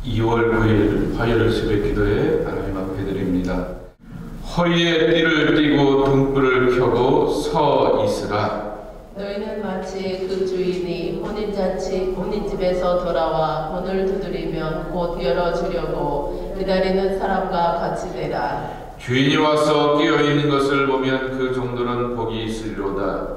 2월 9일 화요일 새벽 기도에 하나님 앞에 드립니다. 허리에 띠를 띠고 등불을 켜고 서 있으라. 너희는 마치 그 주인이 혼인집에서 돌아와 문을 두드리면 곧 열어주려고 기다리는 사람과 같이 되라. 주인이 와서 깨어있는 것을 보면 그 종들은 복이 있으리로다.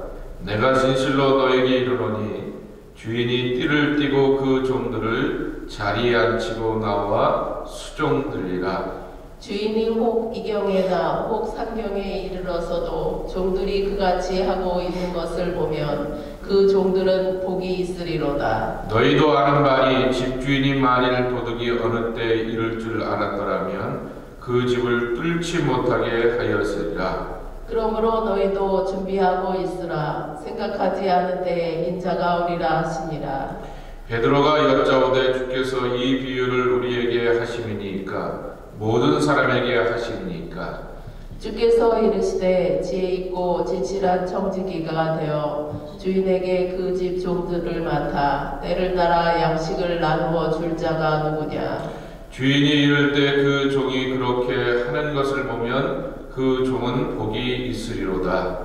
내가 진실로 너에게 이르노니 주인이 띠를 띠고 그 종들을 자리에 앉히고 나와 수종들리라. 주인이 혹 이경에나 혹 상경에 이르러서도 종들이 그같이 하고 있는 것을 보면 그 종들은 복이 있으리로다. 너희도 아는 바니 집주인이 만일 도둑이 어느 때 이를 줄 알았더라면 그 집을 뚫지 못하게 하였으리라. 그러므로 너희도 준비하고 있으라. 생각하지 않은 때에 인자가 오리라 하시니라. 베드로가 여짜오되 주께서 이 비유를 우리에게 하심이니까 모든 사람에게 하심이니까. 주께서 이르시되 지혜 있고 진실한 청지기가 되어 주인에게 그 집 종들을 맡아 때를 따라 양식을 나누어 줄 자가 누구냐. 주인이 이를 때 그 종이 그렇게 하는 것을 보면 그 종은 복이 있으리로다.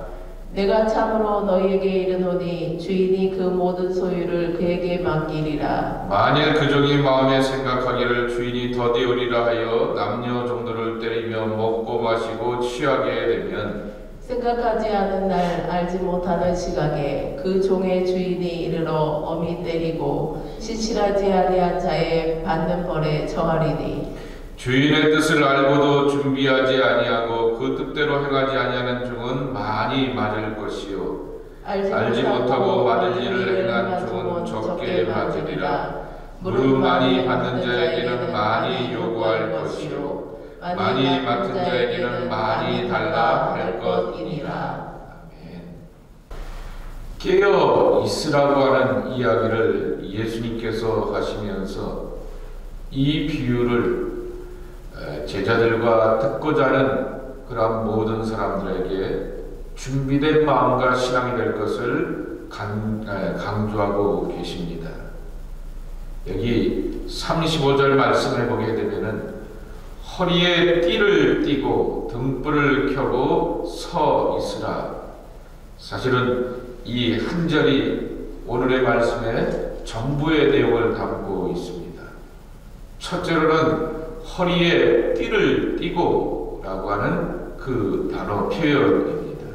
내가 참으로 너희에게 이르노니 주인이 그 모든 소유를 그에게 맡기리라. 만일 그 종이 마음에 생각하기를 주인이 더디오리라 하여 남녀 종들을 때리며 먹고 마시고 취하게 되면 생각하지 않은 날 알지 못하는 시각에 그 종의 주인이 이르러 엄히 때리고 신실하지 아니한 자의 받는 벌에 처하리니. 주인의 뜻을 알고도 준비하지 아니하고 그 뜻대로 행하지 아니하는 종은 많이 맞을 것이요 알지 못하고 맞을 일을 행한 종은 적게 맞으리라. 무릎 많이 받는 자에게는 많이 요구할 것이요 많이 맡은 자에게는 많이 달라 할 것이니라. 아멘. 깨어 있으라고 하는 이야기를 예수님께서 하시면서 이 비유를 제자들과 듣고자 하는 그런 모든 사람들에게 준비된 마음과 신앙이 될 것을 강조하고 계십니다. 여기 35절 말씀을 보게 되면은 허리에 띠를 띠고 등불을 켜고 서 있으라. 사실은 이 한 절이 오늘의 말씀의 전부의 내용을 담고 있습니다. 첫째로는 허리에 띠를 띠고 라고 하는 그 단어 표현입니다.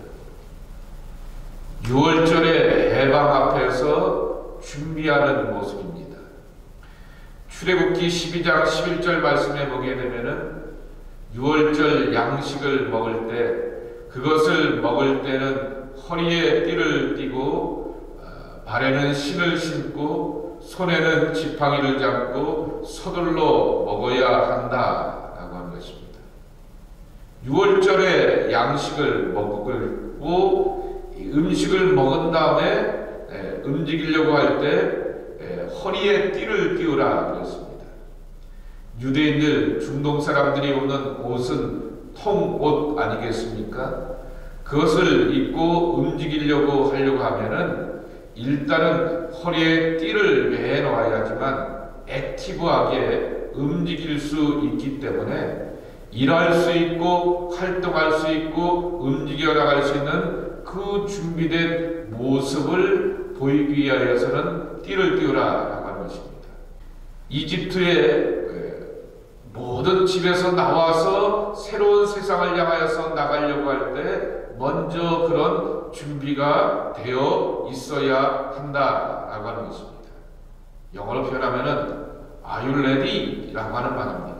6월절의 해방 앞에서 준비하는 모습입니다. 출애굽기 12장 11절 말씀에 보게 되면은 6월절 양식을 먹을 때 그것을 먹을 때는 허리에 띠를 띠고 발에는 신을 신고 손에는 지팡이를 잡고 서둘러 먹어야 한다라고 하는 것입니다. 6월절에 양식을 먹고 음식을 먹은 다음에 움직이려고 할 때 허리에 띠를 띠우라 그랬습니다. 유대인들 중동 사람들이 입는 옷은 통옷 아니겠습니까? 그것을 입고 움직이려고 하려고 하면은 일단은 허리에 띠를 매 놓아야지만 액티브하게 움직일 수 있기 때문에 일할 수 있고 활동할 수 있고 움직여 나갈 수 있는 그 준비된 모습을 보이기 위하여서는 띠를 띠우라라고 하는 것입니다. 이집트의 모든 집에서 나와서 새로운 세상을 향하여서 나가려고 할 때 먼저 그런 준비가 되어 있어야 한다라고 하는 것입니다. 영어로 표현하면은 Are you ready? 라고 하는 말입니다.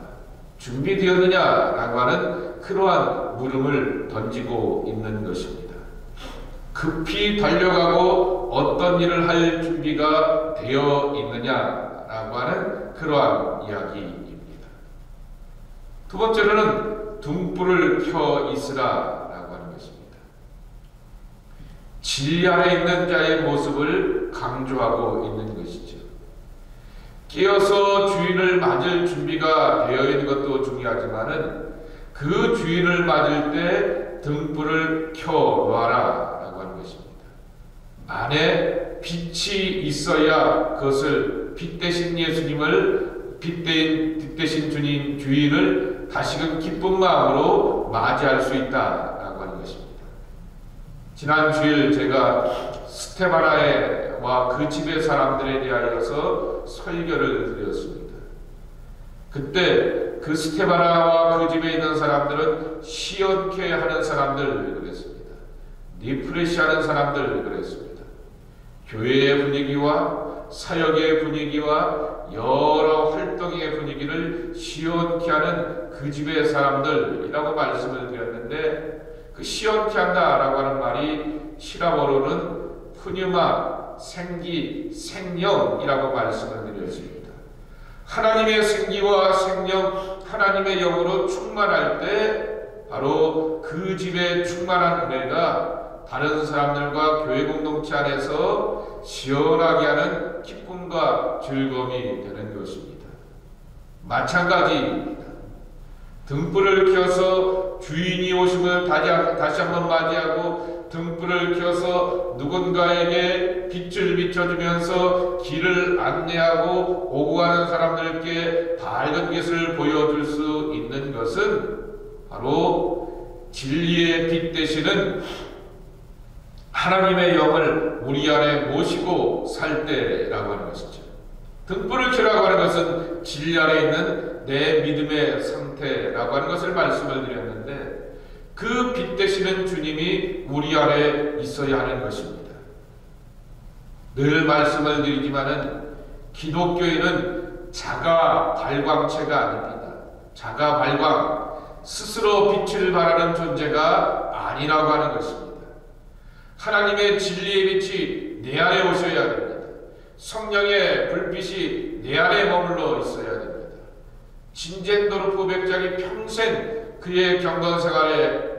준비되었느냐라고 하는 그러한 물음을 던지고 있는 것입니다. 급히 달려가고 어떤 일을 할 준비가 되어 있느냐라고 하는 그러한 이야기입니다. 두 번째로는 등불을 켜 있으라라고 하는 것입니다. 진리 안에 있는 자의 모습을 강조하고 있는 것이죠. 깨어서 주인을 맞을 준비가 되어 있는 것도 중요하지만은 그 주인을 맞을 때 등불을 켜 놔라라고 하는 것입니다. 안에 빛이 있어야 그것을 빛 대신 예수님을 빛 대신 주인을 다시금 기쁜 마음으로 맞이할 수 있다라고 하는 것입니다. 지난 주일 제가 스테바나와 그 집의 사람들에 대하여서 설교를 드렸습니다. 그때 그 스테바나와 그 집에 있는 사람들은 시연케 하는 사람들 그랬습니다. 리프레시 하는 사람들 그랬습니다. 교회의 분위기와 사역의 분위기와 여러 활동의 분위기를 시원케 하는 그 집의 사람들이라고 말씀을 드렸는데, 그 시원케 한다라고 하는 말이 시라버로는 푸뉴마, 생기, 생명이라고 말씀을 드렸습니다. 하나님의 생기와 생명, 하나님의 영으로 충만할 때 바로 그 집에 충만한 은혜가 다른 사람들과 교회 공동체 안에서 시원하게 하는 기쁨과 즐거움이 되는 것입니다. 마찬가지입니다. 등불을 켜서 주인이 오심을 다시 한번 맞이하고 등불을 켜서 누군가에게 빛을 비춰주면서 길을 안내하고 오고 가는 사람들께 밝은 빛을 보여줄 수 있는 것은 바로 진리의 빛 되시는 하나님의 영을 우리 안에 모시고 살 때라고 하는 것이죠. 등불을 켜라고 하는 것은 진리 안에 있는 내 믿음의 상태라고 하는 것을 말씀을 드렸는데, 그 빛 되시는 주님이 우리 안에 있어야 하는 것입니다. 늘 말씀을 드리지만은 기독교인은 자가 발광체가 아닙니다. 자가 발광, 스스로 빛을 발하는 존재가 아니라고 하는 것입니다. 하나님의 진리의 빛이 내 안에 오셔야 됩니다. 성령의 불빛이 내 안에 머물러 있어야 됩니다. 진젠도르프 백작이 평생 그의 경건 생활의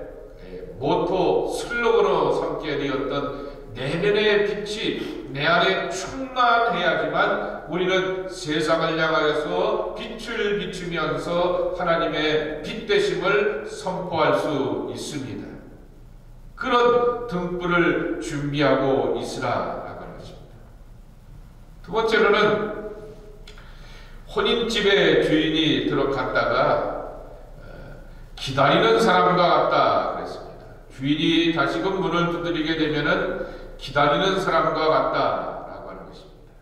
모토, 슬로건으로 삼게 되었던 내면의 빛이 내 안에 충만해야지만 우리는 세상을 향하여서 빛을 비추면서 하나님의 빛 되심을 선포할 수 있습니다. 그런 등불을 준비하고 있으라라고 하는 것입니다. 두 번째로는 혼인집에 주인이 들어갔다가 기다리는 사람과 같다 그랬습니다. 주인이 다시금 문을 두드리게 되면은 기다리는 사람과 같다라고 하는 것입니다.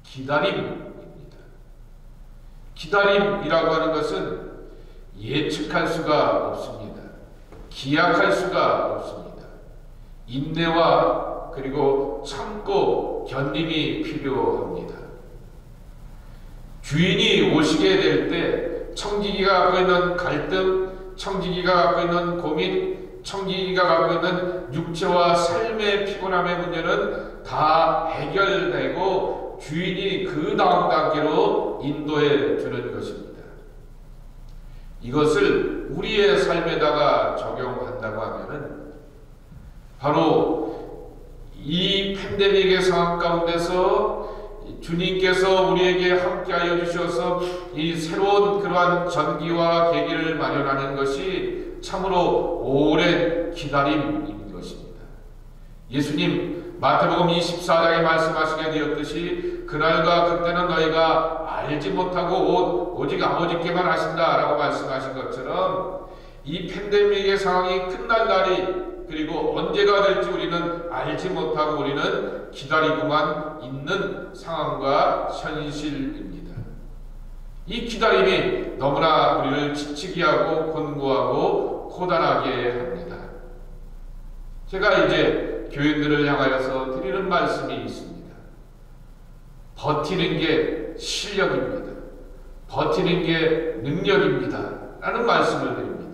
기다림입니다. 기다림이라고 하는 것은 예측할 수가 없습니다. 기약할 수가 없습니다. 인내와 그리고 참고 견림이 필요합니다. 주인이 오시게 될 때 청지기가 갖고 있는 갈등, 청지기가 갖고 있는 고민, 청지기가 갖고 있는 육체와 삶의 피곤함의 문제는 다 해결되고 주인이 그 다음 단계로 인도해 주는 것입니다. 이것을 우리의 삶에다가 적용한다고 하면은 바로 이 팬데믹의 상황 가운데서 주님께서 우리에게 함께하여 주셔서 이 새로운 그러한 전기와 계기를 마련하는 것이 참으로 오랜 기다림인 것입니다. 예수님 마태복음 24장에 말씀하시게 되었듯이 그날과 그때는 너희가 알지 못하고 오직 아버지께만 하신다라고 말씀하신 것처럼 이 팬데믹의 상황이 끝날 날이 그리고 언제가 될지 우리는 알지 못하고 우리는 기다리고만 있는 상황과 현실입니다. 이 기다림이 너무나 우리를 지치게 하고 곤고하고 고단하게 합니다. 제가 이제 교인들을 향하여서 드리는 말씀이 있습니다. 버티는 게 실력입니다. 버티는 게 능력입니다. 라는 말씀을 드립니다.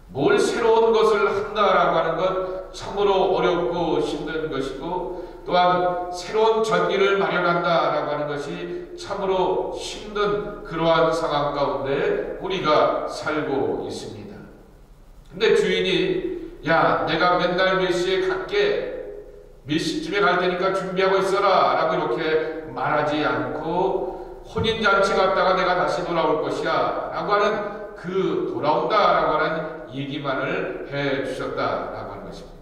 뭘 새로운 것을 한다라고 하는 것 참으로 어렵고 힘든 것이고, 또한 새로운 전기를 마련한다라고 하는 것이 참으로 힘든 그러한 상황 가운데 우리가 살고 있습니다. 근데 주인이 야 내가 맨날 몇 시에 갈게, 몇 시쯤에 갈 테니까 준비하고 있어라 라고 이렇게 말하지 않고 혼인잔치 갔다가 내가 다시 돌아올 것이야 라고 하는 그 돌아온다 라고 하는 얘기만을 해 주셨다라고 하는 것입니다.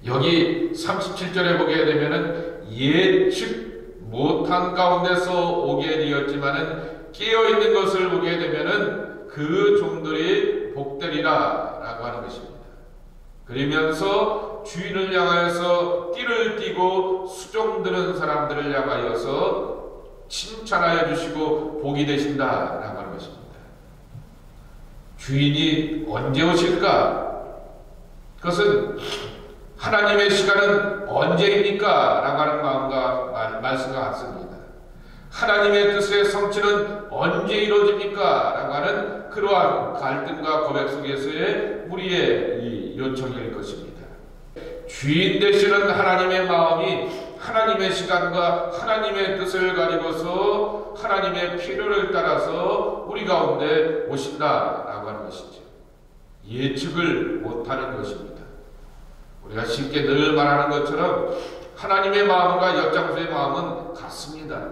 여기 37절에 보게 되면은 예측 못한 가운데서 오게 되었지만은 깨어있는 것을 보게 되면은 그 종들이 복되리라 라고 하는 것입니다. 그러면서 주인을 향하여서 띠를 띠고 수종드는 사람들을 향하여서 칭찬하여 주시고 복이 되신다 라고 하는 것입니다. 주인이 언제 오실까? 그것은 하나님의 시간은 언제입니까? 라고 하는 마음과 말씀과 같습니다. 하나님의 뜻의 성취는 언제 이루어집니까? 라고 하는 그러한 갈등과 고백 속에서의 우리의 이 요청일 것입니다. 주인 되시는 하나님의 마음이 하나님의 시간과 하나님의 뜻을 가지고서 하나님의 필요를 따라서 우리 가운데 오신다라고 하는 것이죠. 예측을 못하는 것입니다. 우리가 쉽게 늘 말하는 것처럼 하나님의 마음과 엿장수의 마음은 같습니다.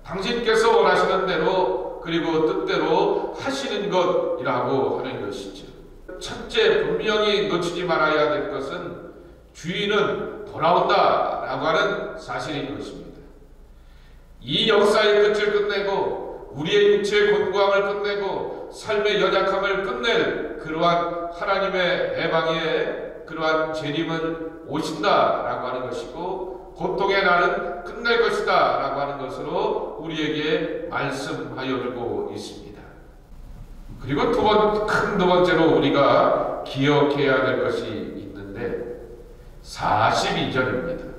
당신께서 원하시는 대로 그리고 뜻대로 하시는 것이라고 하는 것이죠. 첫째, 분명히 놓치지 말아야 될 것은 주인은 돌아온다 라고 하는 사실인 것입니다. 이 역사의 끝을 끝내고 우리의 육체의 곤고함을 끝내고 삶의 연약함을 끝낼 그러한 하나님의 해방의 그러한 재림은 오신다 라고 하는 것이고 고통의 날은 끝낼 것이다 라고 하는 것으로 우리에게 말씀하여 주고 있습니다. 그리고 큰 두 번째로 우리가 기억해야 될 것이 있는데 42절입니다.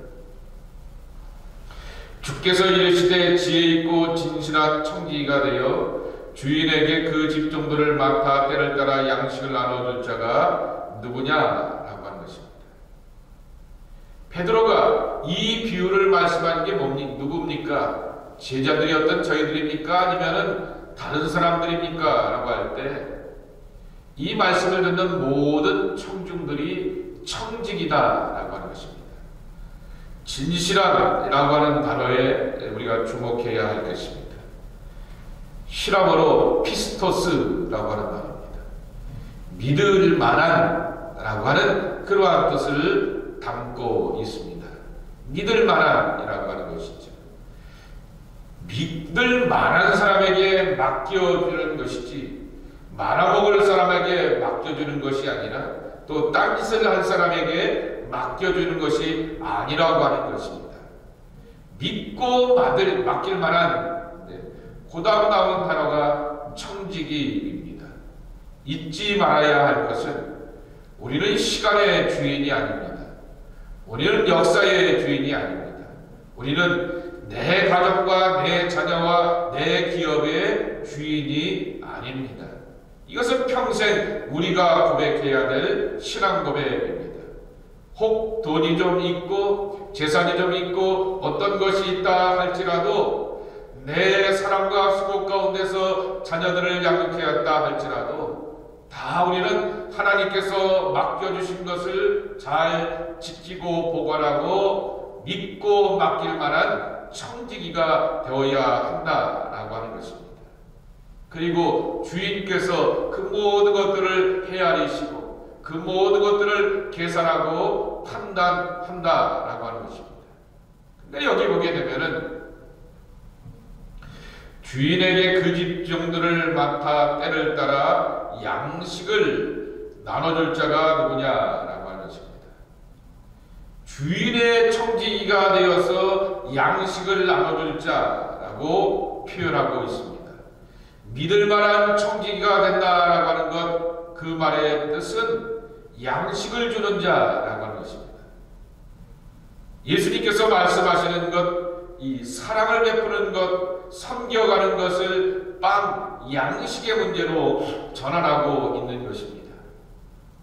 주께서 이르시되 지혜 있고 진실한 청지기가 되어 주인에게 그 집종들을 맡아 때를 따라 양식을 나눠줄 자가 누구냐? 라고 하는 것입니다. 베드로가 이 비유를 말씀하는 게 누굽니까? 제자들이었던 저희들입니까? 아니면은 다른 사람들입니까? 라고 할 때 이 말씀을 듣는 모든 청중들이 청직이다 라고 하는 것입니다. 진실한이라고 하는 단어에 우리가 주목해야 할 것입니다. 히라보로 피스토스라고 하는 단어입니다. 믿을 만한 라고 하는 그러한 뜻을 담고 있습니다. 믿을 만한이라고 하는 것이죠. 믿을 만한 사람에게 맡겨주는 것이지 말아먹을 사람에게 맡겨주는 것이 아니라 또 딴짓을 한 사람에게 맡겨주는 것이 아니라고 하는 것입니다. 믿고 맡길 만한 그 다음 나온 단어가 청지기입니다. 잊지 말아야 할 것은 우리는 시간의 주인이 아닙니다. 우리는 역사의 주인이 아닙니다. 우리는 내 가정과 내 자녀와 내 기업의 주인이 아닙니다. 이것은 평생 우리가 고백해야 될 신앙 고백입니다. 혹 돈이 좀 있고 재산이 좀 있고 어떤 것이 있다 할지라도 내 사랑과 수고 가운데서 자녀들을 양육해왔다 할지라도 다 우리는 하나님께서 맡겨주신 것을 잘 지키고 보관하고 믿고 맡길 만한 청지기가 되어야 한다라고 하는 것입니다. 그리고 주인께서 그 모든 것들을 헤아리시고 그 모든 것들을 계산하고 판단한다라고 하는 것입니다. 근데 여기 보게 되면은 주인에게 그 집종들을 맡아 때를 따라 양식을 나눠줄 자가 누구냐라고 하는 것입니다. 주인의 청지기가 되어서 양식을 나눠줄 자라고 표현하고 있습니다. 믿을 만한 청지기가 된다라고 하는 것, 그 말의 뜻은 양식을 주는 자라고 하는 것입니다. 예수님께서 말씀하시는 것, 이 사랑을 베푸는 것, 섬겨가는 것을 양식의 문제로 전환하고 있는 것입니다.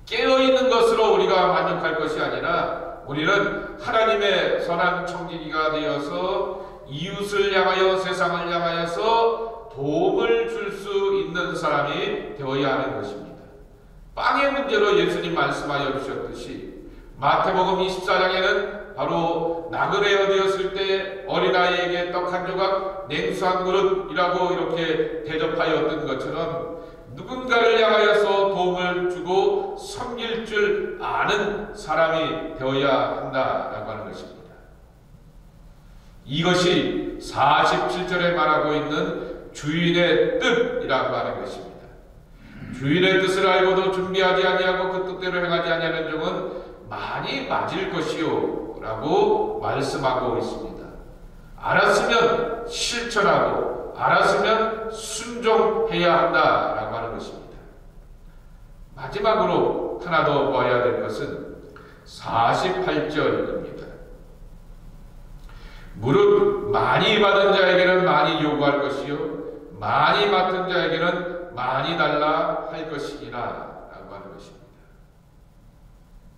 깨어있는 것으로 우리가 만족할 것이 아니라 우리는 하나님의 선한 청지기가 되어서 이웃을 향하여 세상을 향하여서 도움을 줄 수 있는 사람이 되어야 하는 것입니다. 빵의 문제로 예수님 말씀하여 주셨듯이 마태복음 24장에는 바로 나그네가 되었을 때 어린아이에게 떡 한 조각, 냉수 한 그릇이라고 이렇게 대접하였던 것처럼 누군가를 향하여서 도움을 주고 섬길 줄 아는 사람이 되어야 한다라고 하는 것입니다. 이것이 47절에 말하고 있는 주인의 뜻이라고 하는 것입니다. 주인의 뜻을 알고도 준비하지 아니하고 그 뜻대로 행하지 아니하는 종은 많이 맞을 것이요 라고 말씀하고 있습니다. 알았으면 실천하고 알았으면 순종해야 한다라고 하는 것입니다. 마지막으로 하나 더 봐야 될 것은 48절입니다. 무릇 많이 받은 자에게는 많이 요구할 것이요 많이 맡은 자에게는 많이 달라 할 것이니라 라고 하는 것입니다.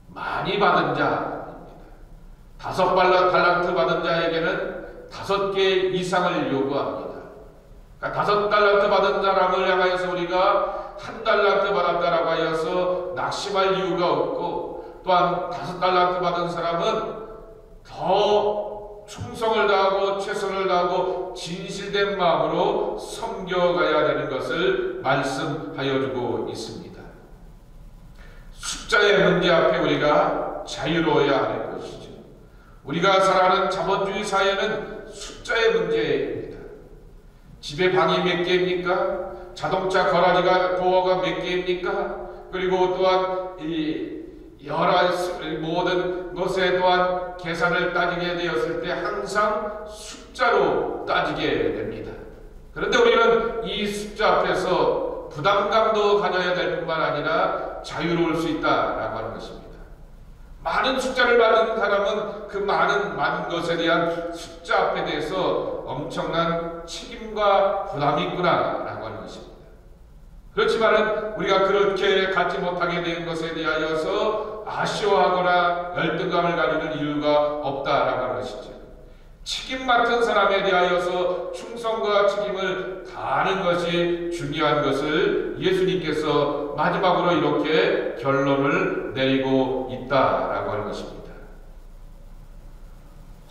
많이 받은 자입니다. 5 달란트 받은 자에게는 5개 이상을 요구합니다. 그러니까 5 달란트 받은 사람을 향하여서 우리가 1 달란트 받았다라고 하여서 낙심할 이유가 없고, 또한 5 달란트 받은 사람은 더 충성을 다하고 최선을 다하고 진실된 마음으로 섬겨가야 되는 것을 말씀하여 주고 있습니다. 숫자의 문제 앞에 우리가 자유로워야 하는 것이죠. 우리가 살아가는 자본주의 사회는 숫자의 문제입니다. 집에 방이 몇 개입니까? 자동차 거라지가 도어가 몇 개입니까? 그리고 또한 여러 모든 것에 또한 계산을 따지게 되었을 때 항상 숫자로 따지게 됩니다. 그런데 우리는 이 숫자 앞에서 부담감도 가져야 될 뿐만 아니라 자유로울 수 있다라고 하는 것입니다. 많은 숫자를 받은 사람은 그 많은 것에 대한 숫자 앞에 대해서 엄청난 책임과 부담이 있구나라고 하는 것입니다. 그렇지만 우리가 그렇게 갖지 못하게 된 것에 대하여서 아쉬워하거나 열등감을 가지는 이유가 없다라고 하는 것이죠. 책임 맡은 사람에 대하여서 충성과 책임을 다하는 것이 중요한 것을 예수님께서 마지막으로 이렇게 결론을 내리고 있다라고 하는 것입니다.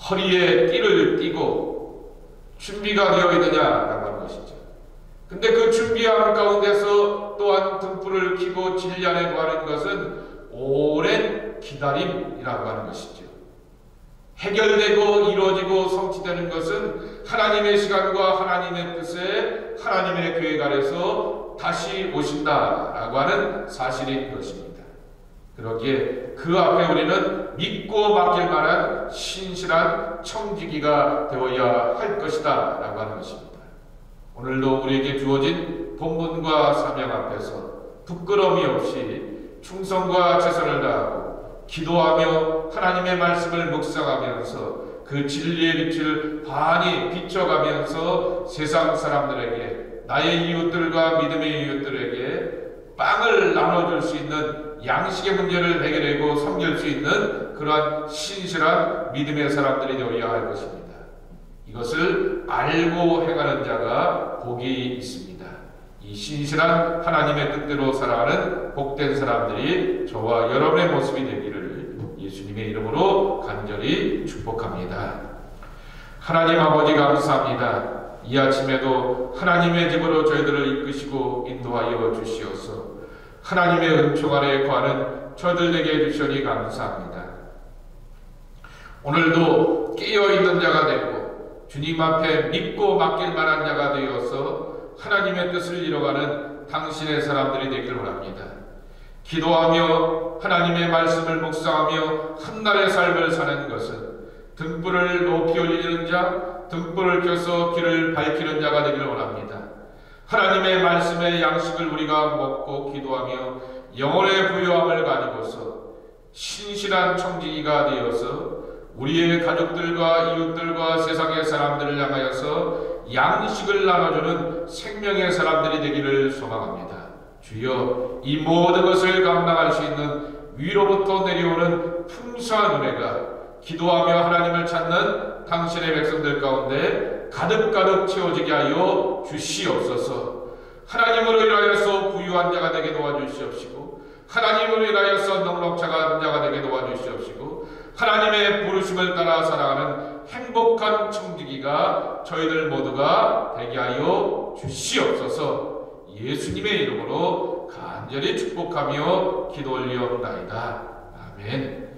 허리에 띠를 띠고 준비가 되어 있느냐라고 하는 것이죠. 근데 그 준비함 가운데서 또한 등불을 켜고 진리하려고 하는 것은 오랜 기다림이라고 하는 것이죠. 해결되고 이루어지고 성취되는 것은 하나님의 시간과 하나님의 뜻에 하나님의 계획 아래서 다시 오신다라고 하는 사실인 것입니다. 그러기에 그 앞에 우리는 믿고 맡길 만한 신실한 청지기가 되어야 할 것이다 라고 하는 것입니다. 오늘도 우리에게 주어진 본분과 사명 앞에서 부끄러움이 없이 충성과 최선을 다하고 기도하며 하나님의 말씀을 묵상하면서 그 진리의 빛을 환히 비춰가면서 세상 사람들에게, 나의 이웃들과 믿음의 이웃들에게 빵을 나눠줄 수 있는 양식의 문제를 해결하고 섬길 수 있는 그러한 신실한 믿음의 사람들이 되어야 할 것입니다. 이것을 알고 행하는 자가 복이 있습니다. 이 신실한 하나님의 뜻대로 살아가는 복된 사람들이 저와 여러분의 모습이 되기를 예수님의 이름으로 간절히 축복합니다. 하나님 아버지 감사합니다. 이 아침에도 하나님의 집으로 저희들을 이끄시고 인도하여 주시어서 하나님의 은총 아래 거하는 저희들에게 해주시니 감사합니다. 오늘도 깨어있는 자가 되고 주님 앞에 믿고 맡길 만한 자가 되어서 하나님의 뜻을 이뤄가는 당신의 사람들이 되길 원합니다. 기도하며 하나님의 말씀을 묵상하며 한날의 삶을 사는 것은 등불을 높이 올리는 자, 등불을 켜서 길을 밝히는 자가 되길 원합니다. 하나님의 말씀의 양식을 우리가 먹고 기도하며 영혼의 부유함을 가지고서 신실한 청지기가 되어서 우리의 가족들과 이웃들과 세상의 사람들을 향하여서 양식을 나눠주는 생명의 사람들이 되기를 소망합니다. 주여, 이 모든 것을 감당할 수 있는 위로부터 내려오는 풍성한 은혜가 기도하며 하나님을 찾는 당신의 백성들 가운데 가득가득 채워지게 하여 주시옵소서. 하나님으로 인하여서 부유한 자가 되게 도와주시옵시고, 하나님으로 인하여서 넉넉한 자가 되게 도와주시옵시고, 하나님의 부르심을 따라 살아가는 행복한 청지기가 저희들 모두가 되게 하여 주시옵소서. 예수님의 이름으로 간절히 축복하며 기도 올리옵나이다. 아멘.